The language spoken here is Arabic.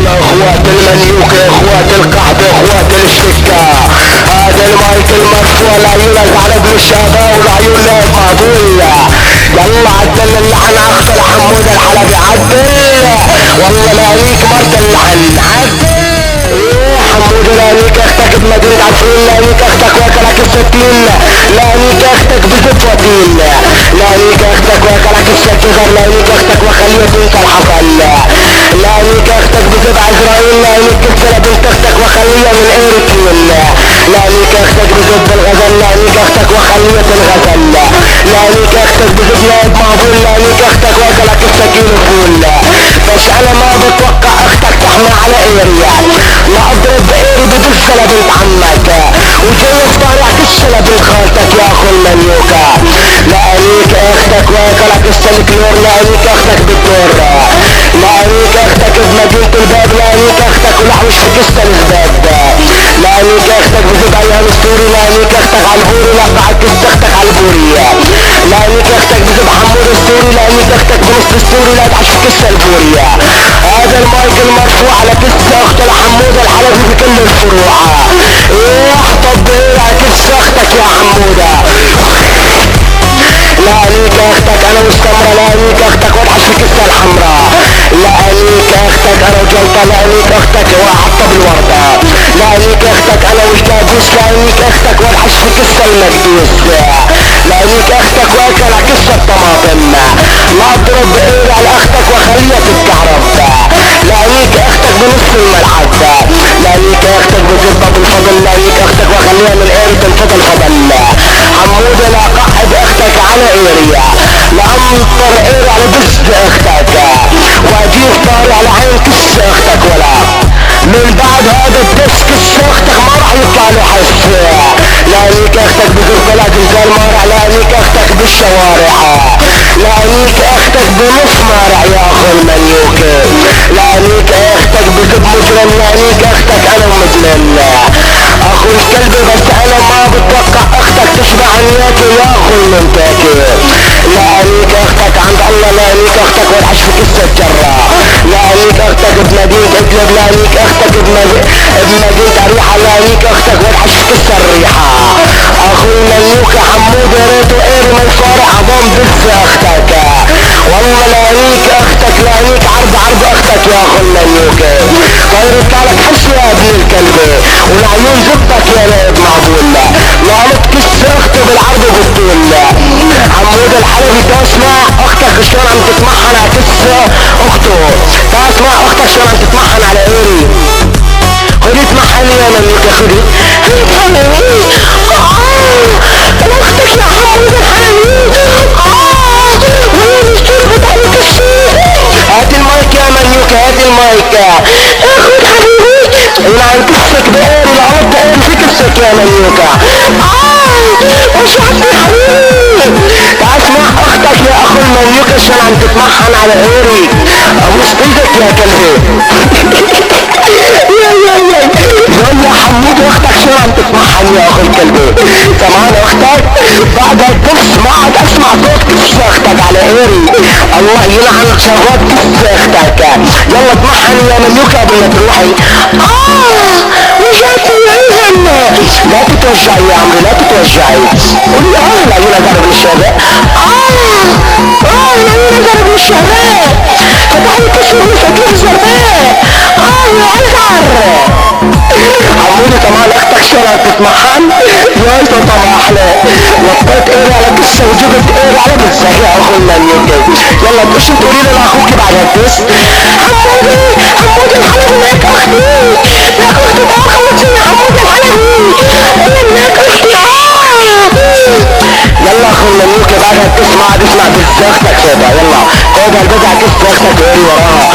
اخوات المنيوك اخوات القحط اخوات الشكة، هذا المايك المرفوع لعيونك على ابن الشهباء والعيون لك معقول. يلا عدل اللحن اخت الحمود الحلبي عدل، والله لانيك مرت اللحن عدل. ايه حمود لانيك اختك بمدينة عفرين، لانيك اختك واكلك الستين، لانيك اختك بزفوتين، لانيك اختك واكلك الشجر، لانيك اختك وخليه بنت الحصل، لانيك اختك بزبع عزرائيل، لانيك كسرة بنت اختك وخليه من ايرتين، لانيك اختك بزب الغزل، لانيك اختك وخليه الغزل، لانيك اختك بزب نائب معقول، لانيك اختك واكلك السكين فول. بس انا ما بتوقع اختك تحمل على ايريا، لا اضرب بايري بدسلة بنت عمك، وجاي طالع كسلة بنت خالتك يا اخو المنيوكة، لانيك اختك واكلك السلكلور، لانيك اختك بالدور، لانيك اختك بمدينة الباب، لانيك اختك ولحوش في كسة الزباب، لانيك اختك بزب ايام السوري، لانيك اختك عالبوري، لا بعد كسة اختك عالبوري، لانيك اختك بزب حمود السوري، لانيك اختك بنص السوري، لا تعش في كسة البورية. هذا المايك المرفوع على كسة اخت الحمود الحلبي بكل الفروع. ايه طب ايه كسة اختك يا حمودة، لانيك اختك انا مستمرة، لانيك اختك واضحة في الكسة الحمراء، لانيك اختك انا وجلطة، لانيك اختك وحطة بالوردة، لانيك اختك انا وجدادوس، لانيك اختك واضحة في الكسة المكدوس، لانيك اختك واكلة كسة الطماطم، لا اضرب ايه على اختك وخليها تتكهرب، لانيك اختك بنص الملعب، لانيك اختك بزبة بالفضل، لانيك اختك وخليها من ايرة الفضل فضل. حمودة لا قعد اختك على ايريا، لامطر ايري على دس اختك، واجيب طاري على عين كس اختك، ولا من بعد هذا الدس كس اختك ما راح يطلع له حس، لانيك اختك بزربلة جلجال مارع، لانيك اختك بالشوارع، لانيك اختك بنص مارع يا اخو المنيوك، لانيك اختك بزب مجرم، لانيك اختك انا مجنن اخو الكلب. بس انا ما بتوقع اختك تشبع نياكي يا اخو المنتاكي، لانيك اختك عند الله، لانيك اختك والعش في كسة جرة، لانيك اختك بمدينة ادلب، لانيك اختك بمدينة ريحة، لانيك اختك والعش في كسة الريحة. اخو المنيوك حمود يا ريتو ايري من صارع عظام بس اختك، والله لانيك اختك، لانيك عرض اختك يا اخو المنيوك، طير لك حس يا ابن الكلب، والعيون زبك يا نائب معقول، لعنت كس اخته بالعرض وبالطول. حمود الحلبي تسمع اختك شلون عم تتمحن على كس اخته، تسمع اختك شلون عم تتمحن على ايري، خدي اتمحني يا منيوك، خدي اتمحني اختك يا حمود الحلبي، وين اشتربت على كسي، هات المايك يا منيوك، هات المايك، اخد حبيبي انا عم كسك بقيري، العرض بقيري في كسك يا منيوكا، وش عندي حبيبي، اسمع اختك يا اخو المنيوكا شلون عم تتمحن على ايري، ابوس ايدك يا كلبي يا حمود اختك شلون عم تتمحن يا اخو الكلبي، كمان اختك بعد الدرس ما عاد اسمع صوت كس اختك على ايري، الله يلعن شهوات كس اختك. يلا اتمحن يا منيوكا قبل ما تروحي. رجعت العين، لا تتوجعي يا عمري لا تتوجعي، قولي لا ينقرب من الشهباء، لا ينقرب من الشهباء، فتحي كسر مسكين الشهباء، يا عنقر. عمودي كمان اختك شلون تتمحن، يا طبعا احلى، لطيت ايري على كسه وجبت ايري على بزه يا اخو المنيوكا. يلا تخشي تقولي لي لاخوكي بعد هالدس، حمودي الحلبي ليك اختي، ليك اختي ما خلصتي يا حمودي الحلبي، ليك اختي يلا اخو المنيوكا بعد هالدس ما عاد اسمع بزه اختك، يلا خد هالبزعة كسه اختك ايري وراها.